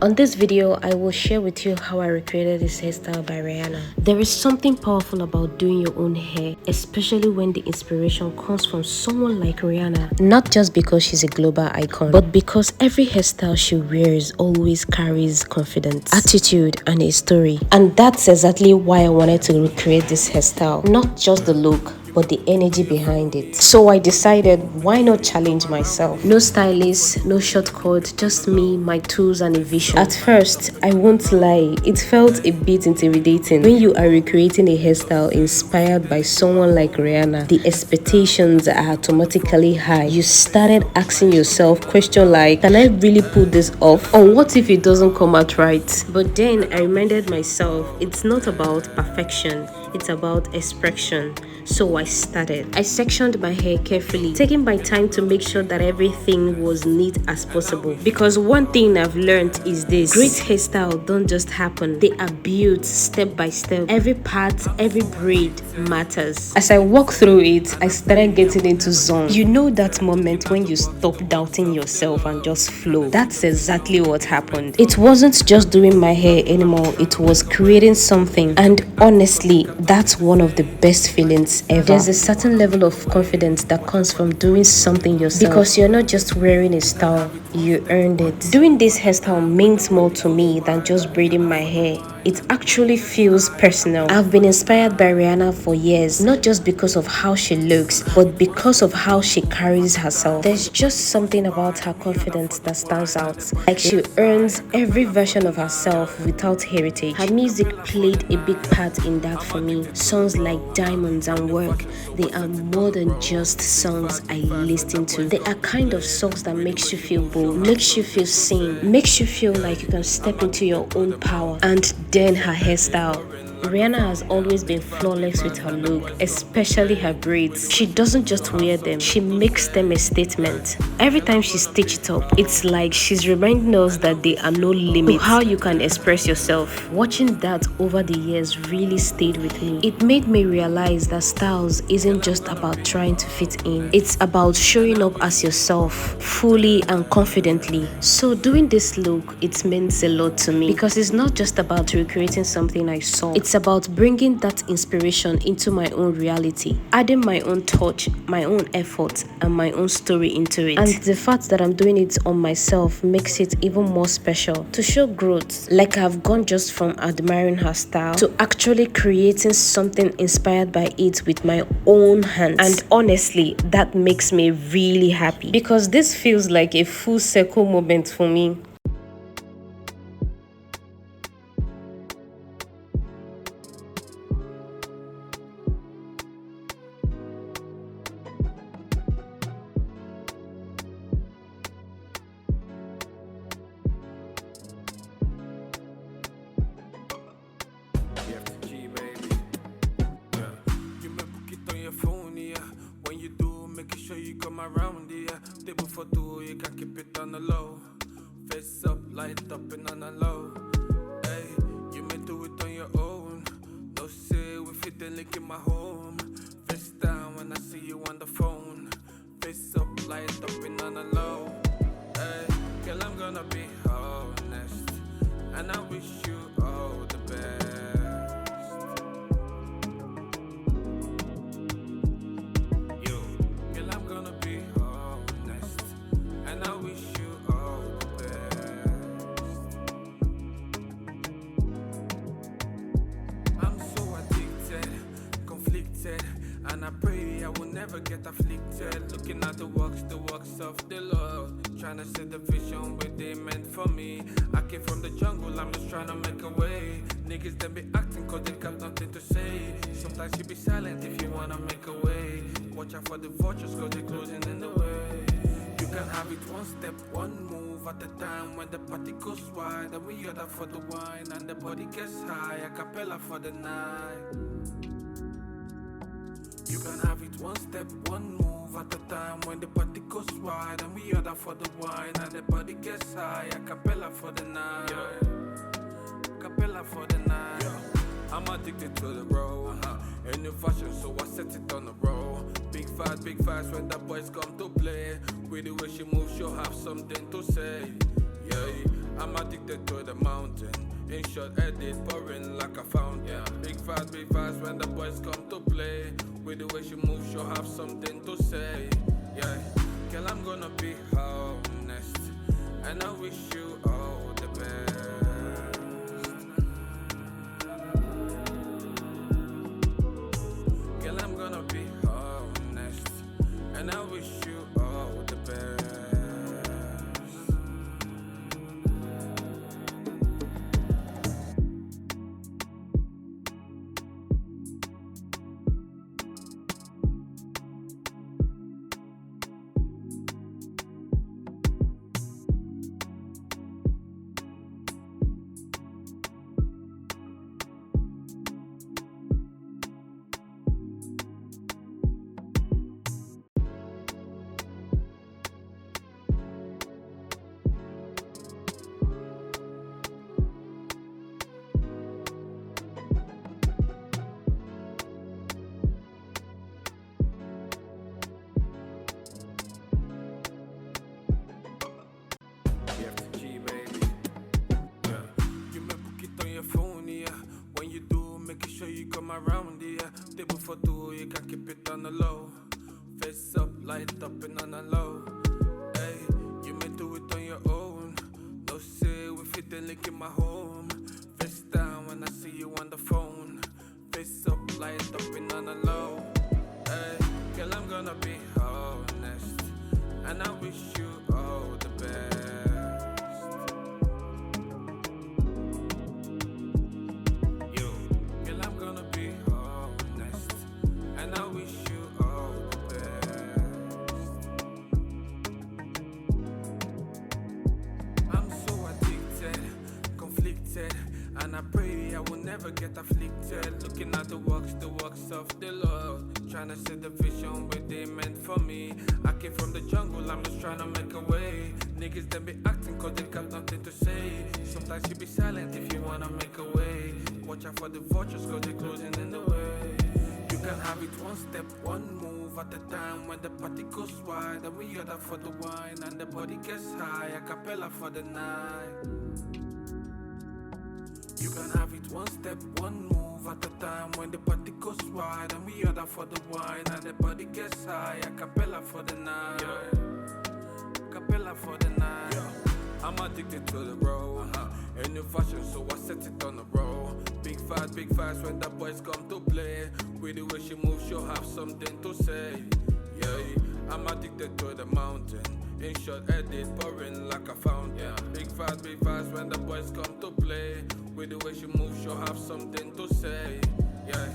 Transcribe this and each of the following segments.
On this video, I will share with you how I recreated this hairstyle by Rihanna. There is something powerful about doing your own hair, especially when the inspiration comes from someone like Rihanna. Not just because she's a global icon, but because every hairstyle she wears always carries confidence, attitude, and a story. And that's exactly why I wanted to recreate this hairstyle. Not just the look, but the energy behind it. So I decided, why not challenge myself? No stylist, no shortcut, just me, my tools, and a vision. At first, I won't lie, it felt a bit intimidating. When you are recreating a hairstyle inspired by someone like Rihanna, the expectations are automatically high. You started asking yourself questions like, can I really pull this off? Or what if it doesn't come out right? But then I reminded myself, it's not about perfection, it's about expression. So I started. I sectioned my hair carefully, taking my time to make sure that everything was neat as possible. Because one thing I've learned is this: great hairstyles don't just happen, they are built step by step. Every part, every braid matters. As I walked through it, I started getting into zone. You know that moment when you stop doubting yourself and just flow? That's exactly what happened. It wasn't just doing my hair anymore, it was creating something. And honestly, that's one of the best feelings ever. There's a certain level of confidence that comes from doing something yourself, because you're not just wearing a style, you earned it. Doing this hairstyle means more to me than just braiding my hair. It actually feels personal. I've been inspired by Rihanna for years, not just because of how she looks, but because of how she carries herself. There's just something about her confidence that stands out. Like she earns every version of herself without heritage. Her music played a big part in that for me. Songs like Diamonds and Work, they are more than just songs I listen to. They are kind of songs that makes you feel bold, makes you feel seen, makes you feel like you can step into your own power. And then her hairstyle. Rihanna has always been flawless with her look, especially her braids. She doesn't just wear them, she makes them a statement. Every time she stitches it up, it's like she's reminding us that there are no limits to how you can express yourself. Watching that over the years really stayed with me. It made me realize that styles isn't just about trying to fit in, it's about showing up as yourself, fully and confidently. So doing this look, it means a lot to me, because it's not just about recreating something I saw. It's about bringing that inspiration into my own reality, adding my own touch, my own effort, and my own story into it. And the fact that I'm doing it on myself makes it even more special, to show growth. Like I've gone just from admiring her style to actually creating something inspired by it with my own hands. And honestly, that makes me really happy, because this feels like a full circle moment for me. Around here, table for two, you can keep it on the low. Face up, light up and on the low. Hey, you may do it on your own. No say we fit the link in my home. Face down when I see you on the phone. Face up, light up and on the low. Hey, girl, I'm gonna be honest, and I wish you all the best. And I pray I will never get afflicted. Looking at the works of the Lord, trying to set the vision where they meant for me. I came from the jungle, I'm just trying to make a way. Niggas them be acting cause they got nothing to say. Sometimes you be silent if you wanna make a way. Watch out for the vultures cause they're closing in the way. You can have it one step, one move at a time. When the party goes wide, and we order for the wine, and the body gets high, a cappella for the night. You can have it one step, one move at a time. When the party goes wide and we order for the wine, and the body gets high, a cappella for the night. Cappella for the night. I'm addicted to the road. A new fashion, so I set it on the road. Big fast when the boys come to play. With the way she moves, she'll have something to say. Yeah, I'm addicted to the mountain. In short, edit pouring like a fountain. Big fast when the boys come to play. With the way she moves, she'll have something to say. Yeah, girl, I'm gonna be honest, and I wish you all the best. Girl, I'm gonna be honest, and I wish you all the best. G, baby. Yeah. You may book it on your phone, yeah. When you do, make sure you come around, yeah. Table for two, you can keep it on the low. Face up, light up and on the low. Hey, you may do it on your own. No say, we fit the link in my home. Face down when I see you on the phone. Face up, light up and on the low. Hey, girl, I'm gonna be honest, and I wish you all the best. And I pray I will never get afflicted. Looking at the works of the Lord. Trying to see the vision where they meant for me. I came from the jungle, I'm just trying to make a way. Niggas they be acting cause they got nothing to say. Sometimes you be silent if you wanna make a way. Watch out for the vultures cause they're closing in the way. You can have it one step, one move at a time. When the party goes wide, and we order for the wine. And the body gets high, a cappella for the night. You can have it one step, one move at a time. When the party goes wide and we order for the wine and the body gets high, a cappella for the night. Cappella for the night. I'm addicted to the road. A new fashion, so I set it on the road. Big fast when the boys come to play. With the way she moves, she'll have something to say. Yeah, I'm addicted to the mountain. In short, edit pouring like a fountain. Big fast when the boys come to play. With the way she moves, she'll have something to say. Yeah.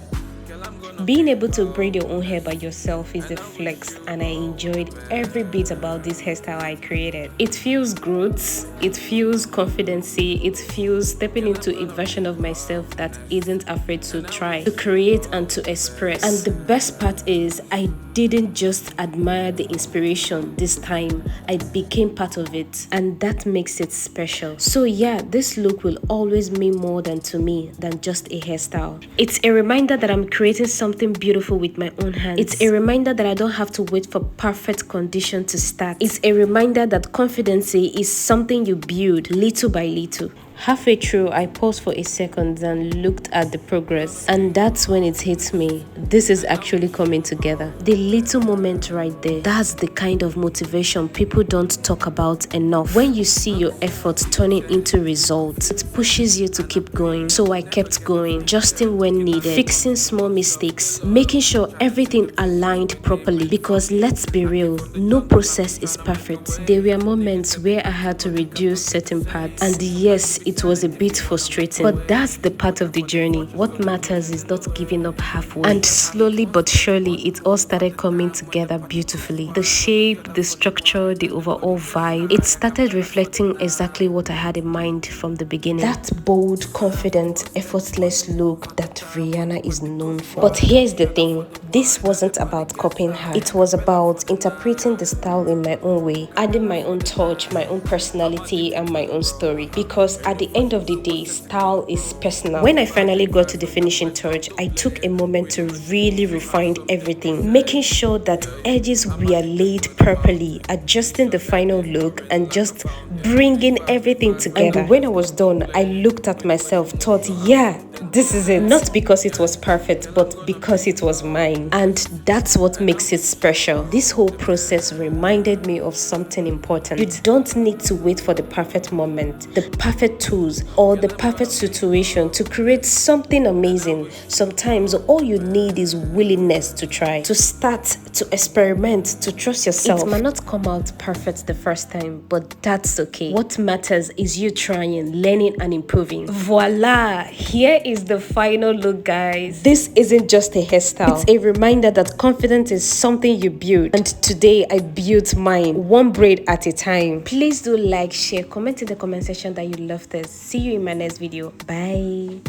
Being able to braid your own hair by yourself is a flex, and I enjoyed every bit about this hairstyle I created. It feels growth, it feels confidency, it feels stepping into a version of myself that isn't afraid to try, to create and to express. And the best part is I didn't just admire the inspiration this time, I became part of it, and that makes it special. So yeah, this look will always mean more to me than just a hairstyle. It's a reminder that I'm creating something beautiful with my own hands. It's a reminder that I don't have to wait for perfect condition to start. It's a reminder that confidence is something you build little by little. Halfway through, I paused for a second and looked at the progress, and that's when it hits me. This is actually coming together. The little moment right there, that's the kind of motivation people don't talk about enough. When you see your efforts turning into results, it pushes you to keep going. So I kept going, adjusting when needed, fixing small mistakes, making sure everything aligned properly, because let's be real, no process is perfect. There were moments where I had to reduce certain parts, and yes, it was a bit frustrating, but that's the part of the journey. What matters is not giving up halfway. And slowly but surely, it all started coming together beautifully. The shape, the structure, the overall vibe, it started reflecting exactly what I had in mind from the beginning. That bold, confident, effortless look that Rihanna is known for. But here's the thing, this wasn't about copying her. It was about interpreting the style in my own way, adding my own touch, my own personality, and my own story. Because at at the end of the day, style is personal. When I finally got to the finishing touch, I took a moment to really refine everything, making sure that edges were laid properly, adjusting the final look, and just bringing everything together. And when I was done, I looked at myself, thought, yeah, this is it. Not because it was perfect, but because it was mine. And that's what makes it special. This whole process reminded me of something important. You don't need to wait for the perfect moment, the perfect tools, or the perfect situation to create something amazing. Sometimes all you need is willingness to try, to start, to experiment, to trust yourself. It might not come out perfect the first time, but that's okay. What matters is you trying, learning, and improving. Voila! Here is the final look, guys. This isn't just a hairstyle. It's a reminder that confidence is something you build. And today I built mine, one braid at a time. Please do like, share, comment in the comment section that you love this. See you in my next video. Bye.